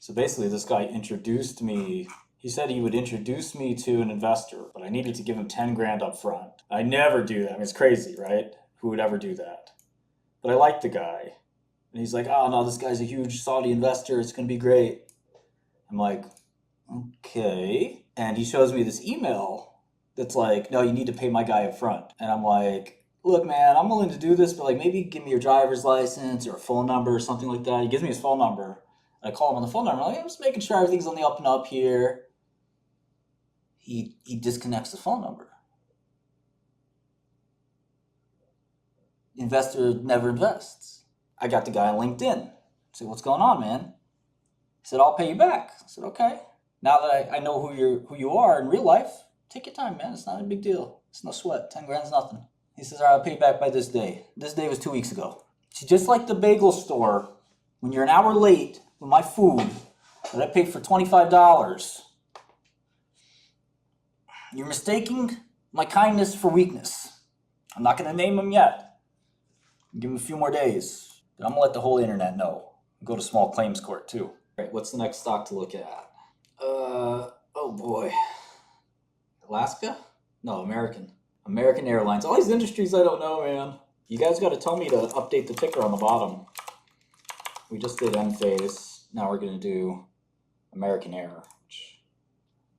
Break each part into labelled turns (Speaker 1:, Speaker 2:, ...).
Speaker 1: So basically this guy introduced me, he said he would introduce me to an investor, but I needed to give him 10 grand up front. I never do that. I mean, it's crazy, right? Who would ever do that? But I liked the guy. And he's like, oh no, this guy's a huge Saudi investor. It's going to be great. I'm like, okay. And he shows me this email that's like, no, you need to pay my guy up front. And I'm like, look, man, I'm willing to do this, but like maybe give me your driver's license or a phone number or something like that. He gives me his phone number. I call him on the phone number. I'm like, I'm just making sure everything's on the up and up here. He disconnects the phone number. Investor never invests. I got the guy on LinkedIn. I said, what's going on, man? He said, I'll pay you back. I said, okay. Now that I know who you are in real life, take your time, man. It's not a big deal. It's no sweat. 10 grand's nothing. He says, all right, I'll pay you back by this day. This day was 2 weeks ago. See, just like the bagel store, when you're an hour late with my food that I paid for $25, you're mistaking my kindness for weakness. I'm not going to name him yet. Give him a few more days. But I'm going to let the whole internet know. Go to small claims court, too. All right, what's the next stock to look at? Oh boy. Alaska? No, American. American Airlines. All these industries I don't know, man. You guys got to tell me to update the ticker on the bottom. We just did Enphase. Now we're going to do American Air.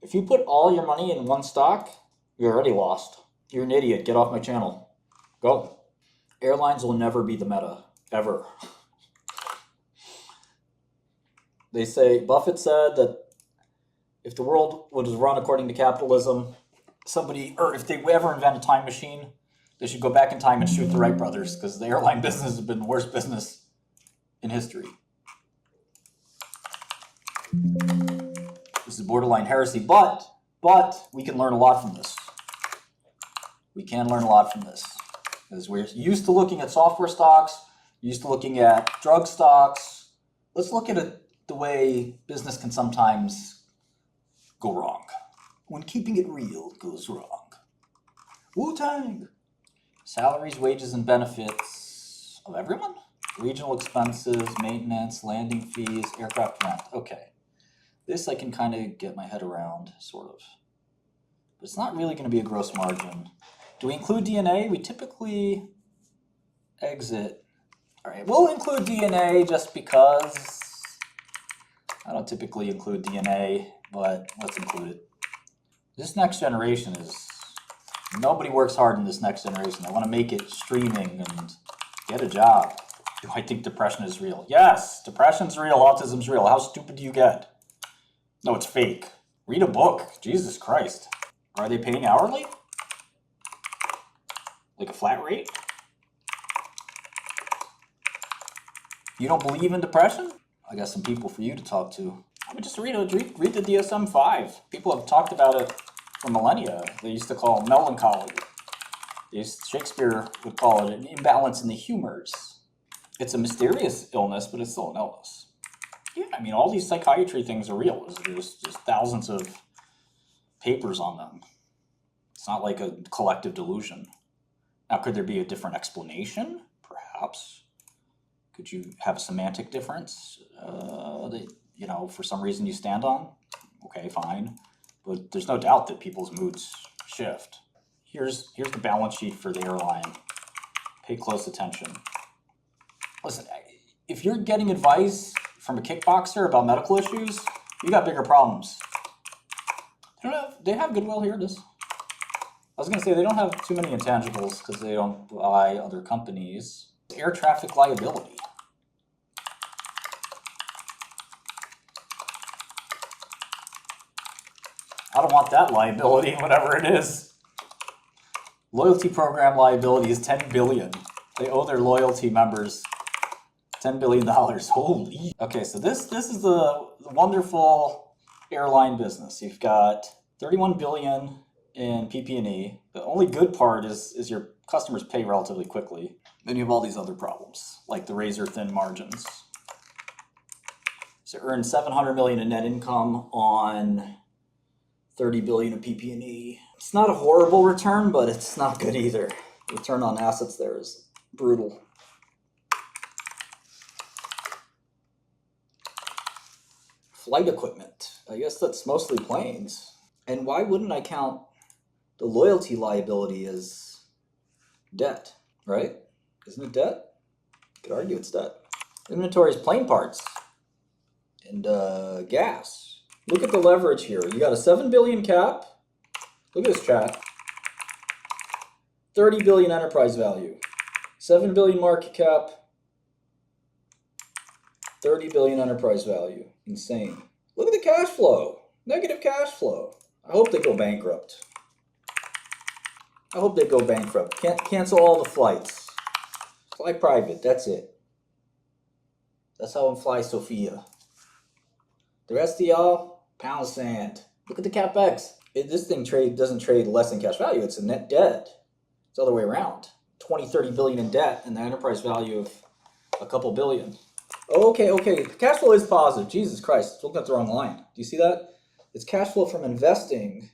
Speaker 1: If you put all your money in one stock, you're already lost. You're an idiot. Get off my channel. Go. Airlines will never be the meta. Ever. They say, Buffett said that if the world was run according to capitalism, or if they ever invent a time machine, they should go back in time and shoot the Wright brothers, because the airline business has been the worst business in history. This is borderline heresy, but we can learn a lot from this. We can learn a lot from this. Because we're used to looking at software stocks, used to looking at drug stocks. Let's look at it the way business can sometimes go wrong. When keeping it real goes wrong. Wu-Tang! Salaries, wages, and benefits of everyone? Regional expenses, maintenance, landing fees, aircraft rent. Okay. This I can kind of get my head around, sort of. But it's not really going to be a gross margin. Do we include DNA? We typically exit. All right, we'll include DNA just because. I don't typically include DNA, but let's include it. This next generation is, nobody works hard in this next generation. I want to make it streaming and get a job. Do I think depression is real? Yes, depression's real, autism's real. How stupid do you get? No, it's fake. Read a book. Jesus Christ. Are they paying hourly? Like a flat rate? You don't believe in depression? I got some people for you to talk to. I would just read the DSM-5. People have talked about it for millennia. They used to call it melancholy. Shakespeare would call it an imbalance in the humors. It's a mysterious illness, but it's still an illness. Yeah, I mean, all these psychiatry things are real. There's just thousands of papers on them. It's not like a collective delusion. Now, could there be a different explanation? Perhaps. Could you have a semantic difference that, you know, for some reason you stand on? Okay, fine. But there's no doubt that people's moods shift. Here's the balance sheet for the airline. Pay close attention. Listen, if you're getting advice from a kickboxer about medical issues, you got bigger problems. They have goodwill. Here it is. I was going to say they don't have too many intangibles because they don't buy other companies. Air traffic liability. I don't want that liability, whatever it is. Loyalty program liability is $10 billion. They owe their loyalty members $10 billion. Holy. Okay, so this is the wonderful airline business. You've got $31 billion in PP&E. The only good part is your customers pay relatively quickly. Then you have all these other problems, like the razor-thin margins. So earn $700 million in net income on $30 billion of PP&E. It's not a horrible return, but it's not good either. Return on assets there is brutal. flight equipment. I guess that's mostly planes. And why wouldn't I count the loyalty liability as debt, right? Isn't it debt? You could argue it's debt. Inventory is plane parts and gas. Look at the leverage here. You got a 7 billion cap. Look at this chat. 30 billion enterprise value. 7 billion market cap. 30 billion enterprise value. Insane. Look at the cash flow. Negative cash flow. I hope they go bankrupt. I hope they go bankrupt. Cancel all the flights. Fly private. That's it. That's how I'm fly Sophia. The rest of y'all, pound sand. Look at the Capex. This thing doesn't trade less than cash value. It's a net debt. It's the other way around. 20, 30 billion in debt and the enterprise value of a couple billion. Okay. Cash flow is positive. Jesus Christ. Looking at the wrong line. Do you see that? It's cash flow from investing.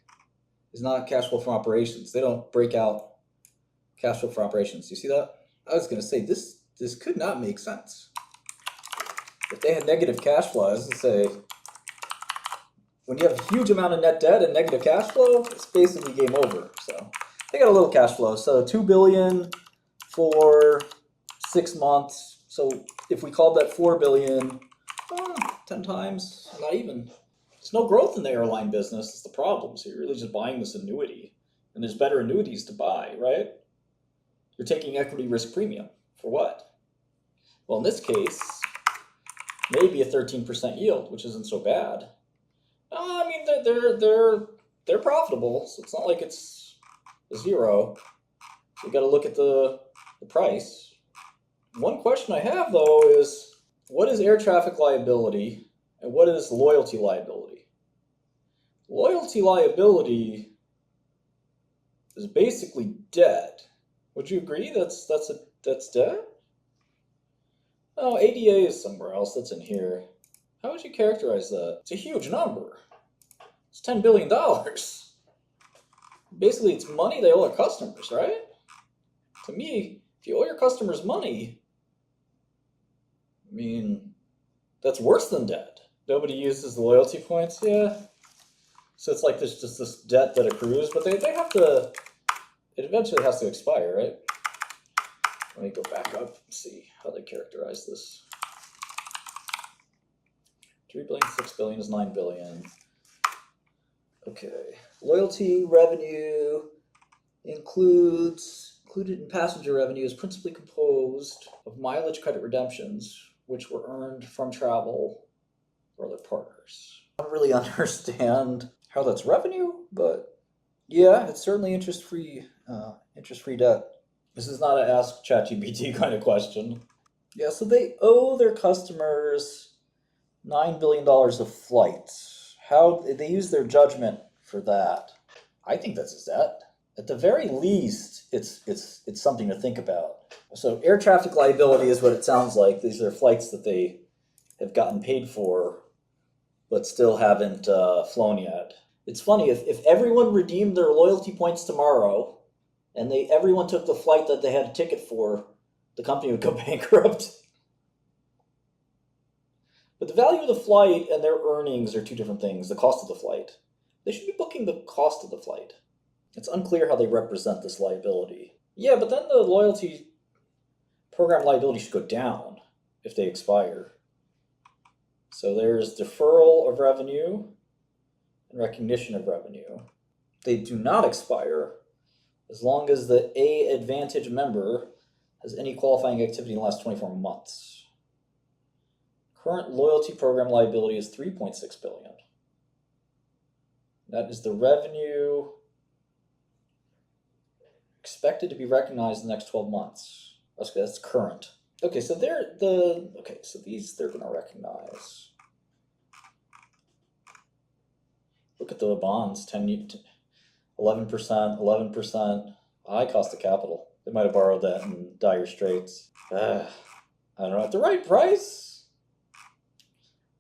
Speaker 1: Is not cash flow from operations. They don't break out cash flow from operations. Do you see that? I was going to say, this could not make sense. If they had negative cash flow, I was going to say, when you have a huge amount of net debt and negative cash flow, it's basically game over. So they got a little cash flow. So 2 billion for 6 months. So if we called that 4 billion, 10 times, not even. There's no growth in the airline business. That's the problem. So you're really just buying this annuity. And there's better annuities to buy, right? You're taking equity risk premium. For what? Well, in this case, maybe a 13% yield, which isn't so bad. I mean, they're profitable, so it's not like it's a zero. So you got to look at the price. One question I have, though, is what is air traffic liability and what is loyalty liability? Loyalty liability is basically debt. Would you agree that's debt? Oh, ADA is somewhere else. That's in here. How would you characterize that? It's a huge number. It's $10 billion. Basically, it's money they owe their customers, right? To me, if you owe your customers money, I mean, that's worse than debt. Nobody uses the loyalty points, yeah. So it's like there's just this debt that accrues, but they have to, it eventually has to expire, right? Let me go back up and see how they characterize this. 3 billion, 6 billion is 9 billion. Okay. Loyalty revenue included in passenger revenue is principally composed of mileage credit redemptions, which were earned from travel for other partners. I don't really understand how that's revenue, but yeah, it's certainly interest-free debt. This is not an ask ChatGPT kind of question. Yeah, so they owe their customers $9 billion of flights. How they use their judgment for that? I think that's a debt. At the very least, it's something to think about. So air traffic liability is what it sounds like. These are flights that they have gotten paid for, but still haven't flown yet. It's funny, if everyone redeemed their loyalty points tomorrow, and everyone took the flight that they had a ticket for, the company would go bankrupt. But the value of the flight and their earnings are two different things. The cost of the flight. They should be booking the cost of the flight. It's unclear how they represent this liability. Yeah, but then the loyalty program liability should go down if they expire. So there's deferral of revenue and recognition of revenue. They do not expire as long as the 𝗍𝗓𝗓 member has any qualifying activity in the last 24 months. Current loyalty program liability is 3.6 billion. That is the revenue expected to be recognized in the next 12 months. That's current. Okay, so they're going to recognize. Look at the bonds, 11%, 11%. High cost of capital. They might have borrowed that in dire straits. I don't know, at the right price.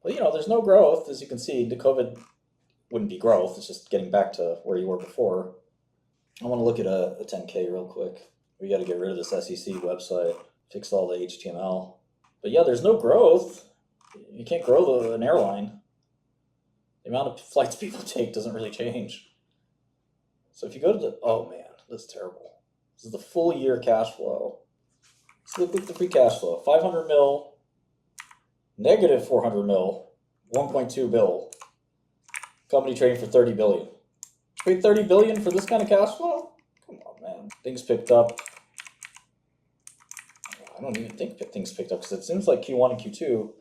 Speaker 1: Well, you know, there's no growth, as you can see. The COVID wouldn't be growth. It's just getting back to where you were before. I want to look at a 10K real quick. We got to get rid of this SEC website, fix all the HTML. But yeah, there's no growth. You can't grow an airline. The amount of flights people take doesn't really change. So if you go to the, oh man, this is terrible. This is the full year cash flow. Let's look at the free cash flow. 500 mil, negative 400 mil, 1.2 bill. Company trading for 30 billion. Paid 30 billion for this kind of cash flow? Come on, man. Things picked up. I don't even think things picked up because it seems like Q1 and Q2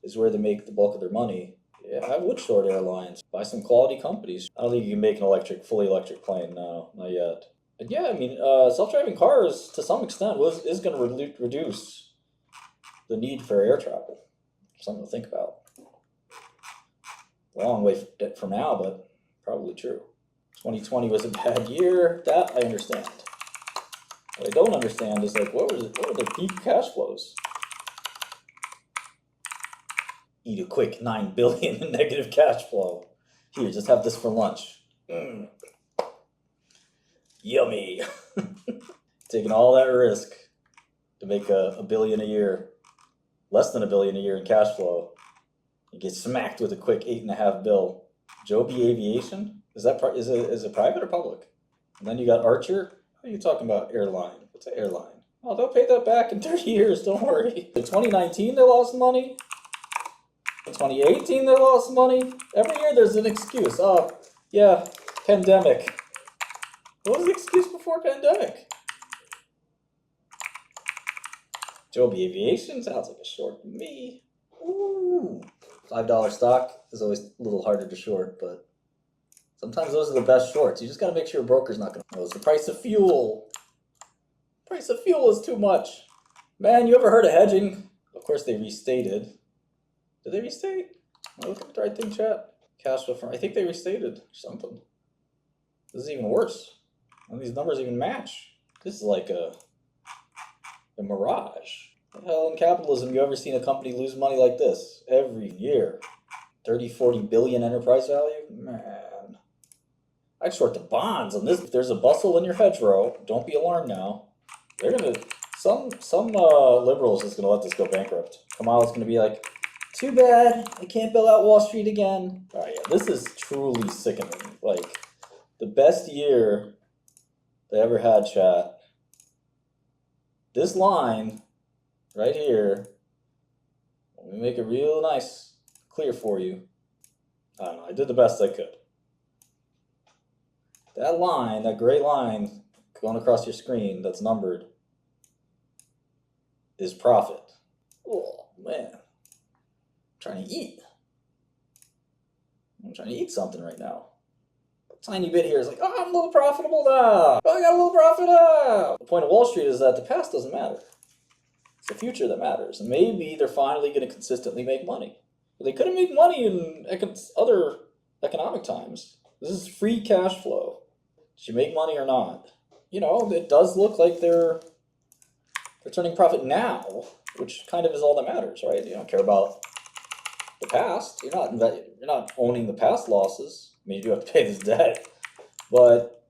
Speaker 1: is where they make the bulk of their money. Yeah, I would short airlines. Buy some quality companies. I don't think you can make an fully electric plane. No, not yet. And yeah, I mean, self-driving cars to some extent is going to reduce the need for air travel. Something to think about. A long way from now, but probably true. 2020 was a bad year. That I understand. What I don't understand is like, what were the peak cash flows? Eat a quick 9 billion in negative cash flow. Here, just have this for lunch. Yummy. Taking all that risk to make a billion a year, less than $1 billion a year in cash flow. You get smacked with a quick 8.5 bill. Joby Aviation? Is it private or public? And then you got Archer. What are you talking about? Airline. What's an airline? Oh, they'll pay that back in 30 years. Don't worry. In 2019, they lost money. In 2018, they lost money. Every year, there's an excuse. Oh, yeah, pandemic. What was the excuse before pandemic? Joby Aviation sounds like a short to me. Ooh. $5 stock is always a little harder to short, but sometimes those are the best shorts. You just got to make sure your broker's not going to know. It's the price of fuel. Price of fuel is too much. Man, you ever heard of hedging? Of course, they restated. Did they restate? Am I looking at the right thing, chat? Cash flow from, I think they restated something. This is even worse. None of these numbers even match. This is like a mirage. What the hell in capitalism you ever seen a company lose money like this every year? 30-40 billion enterprise value? Man. I'd short the bonds on this. If there's a bustle in your hedgerow, don't be alarmed now. They're gonna, some liberals is gonna let this go bankrupt. Kamala's gonna be like, too bad, I can't bail out Wall Street again. Oh yeah, this is truly sickening. Like, the best year they ever had, chat. This line right here, let me make it real nice, clear for you. I don't know, I did the best I could. That line, that gray line going across your screen that's numbered is profit. Oh man, I'm trying to eat. I'm trying to eat something right now. A tiny bit here is like, oh, I'm a little profitable now. Oh, I got a little profit now. The point of Wall Street is that the past doesn't matter. It's the future that matters. And maybe they're finally going to consistently make money. But they couldn't make money in other economic times. This is free cash flow. Did you make money or not? You know, it does look like they're turning profit now, which kind of is all that matters, right? You don't care about the past. You're not owning the past losses. I mean, you do have to pay this debt, but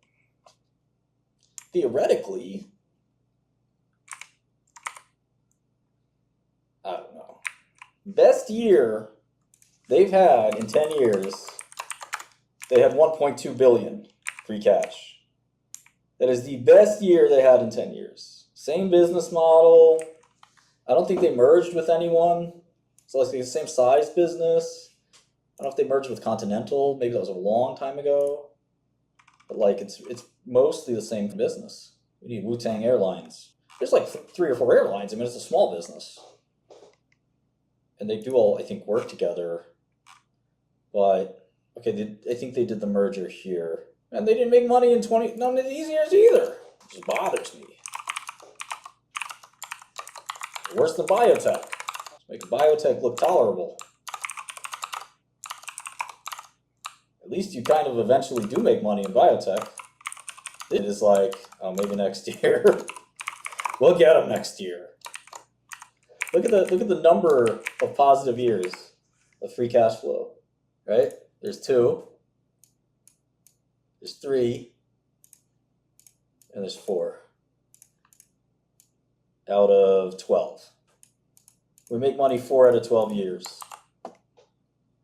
Speaker 1: theoretically, I don't know. Best year they've had in 10 years, they had 1.2 billion free cash. That is the best year they had in 10 years. Same business model. I don't think they merged with anyone. So it's like the same size business. I don't know if they merged with Continental. Maybe that was a long time ago. But like it's mostly the same business. We need Wu-Tang Airlines. There's like 3 or 4 airlines. I mean, it's a small business. And they do all, I think, work together. But, okay, I think they did the merger here. And they didn't make money in none of these years either. It just bothers me. Worse than biotech. Make biotech look tolerable. At least you kind of eventually do make money in biotech. It is like, oh, maybe next year. We'll get them next year. Look at the number of positive years of free cash flow, right? There's 2, there's 3, and there's 4 out of 12. We make money 4 out of 12 years.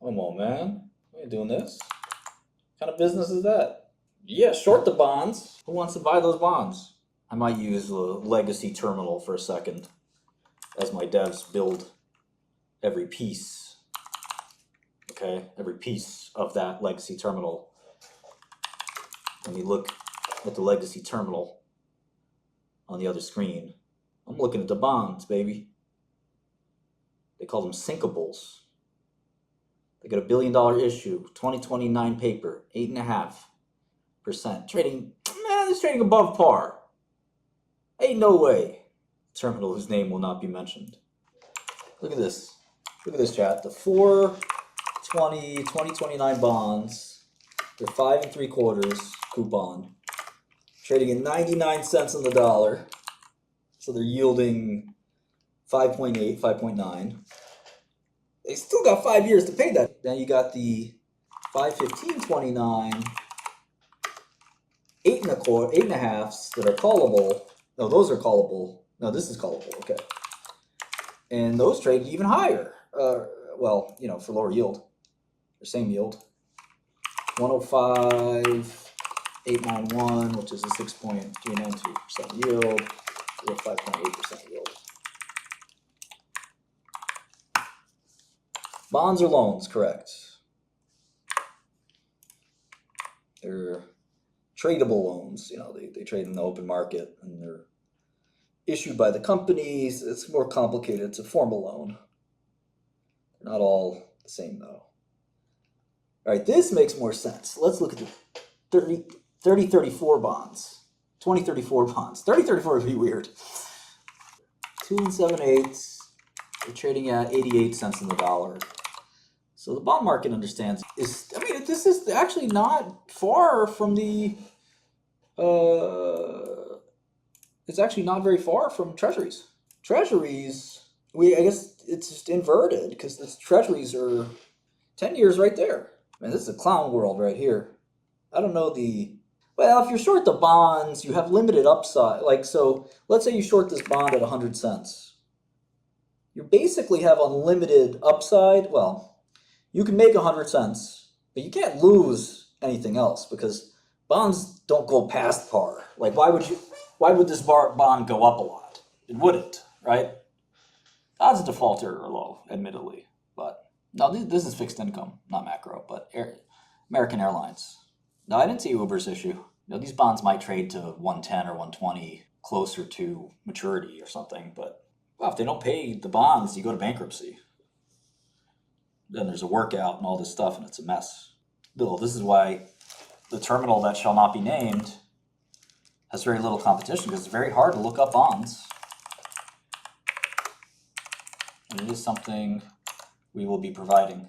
Speaker 1: Come on, man. We ain't doing this. What kind of business is that? Yeah, short the bonds. Who wants to buy those bonds? I might use the legacy terminal for a second as my devs build every piece. Okay, every piece of that legacy terminal. Let me look at the legacy terminal on the other screen. I'm looking at the bonds, baby. They call them sinkables. They got $1 billion issue, 2029 paper, 8.5%. Trading, man, it's trading above par. Ain't no way. Terminal whose name will not be mentioned. Look at this. Look at this, chat. The 2029 bonds, they're 5 3/4 coupon, trading at 99 cents on the dollar. So they're yielding 5.8, 5.9. They still got 5 years to pay that. Then you got the 5/15/29, 8 1/4 that are callable. No, those are callable. No, this is callable. Okay. And those trade even higher. Well, you know, for lower yield, or same yield. 105,891, which is a 6.392% yield, with 5.8% yield. Bonds or loans, correct. They're tradable loans. You know, they trade in the open market and they're issued by the companies. It's more complicated. It's a formal loan. They're not all the same though. All right, this makes more sense. Let's look at the 3034 bonds. 2034 bonds. 3034 would be weird. 2 7/8. They're trading at 88 cents on the dollar. So the bond market understands this is actually not far from the it's actually not very far from treasuries. Treasuries, I guess it's just inverted because the treasuries are 10 years right there. Man, this is a clown world right here. I don't know well, if you're short the bonds, you have limited upside. Like, so let's say you short this bond at 100 cents. You basically have unlimited upside. Well, you can make 100 cents, but you can't lose anything else because bonds don't go past par. Like, why would this bond go up a lot? It wouldn't, right? Odds of default are low, admittedly, but no, this is fixed income, not macro, but American Airlines. No, I didn't see Uber's issue. You know, these bonds might trade to 110 or 120 closer to maturity or something, but well, if they don't pay the bonds, you go to bankruptcy. Then there's a workout and all this stuff, and it's a mess. Bill, this is why the terminal that shall not be named has very little competition, because it's very hard to look up bonds. And it is something we will be providing.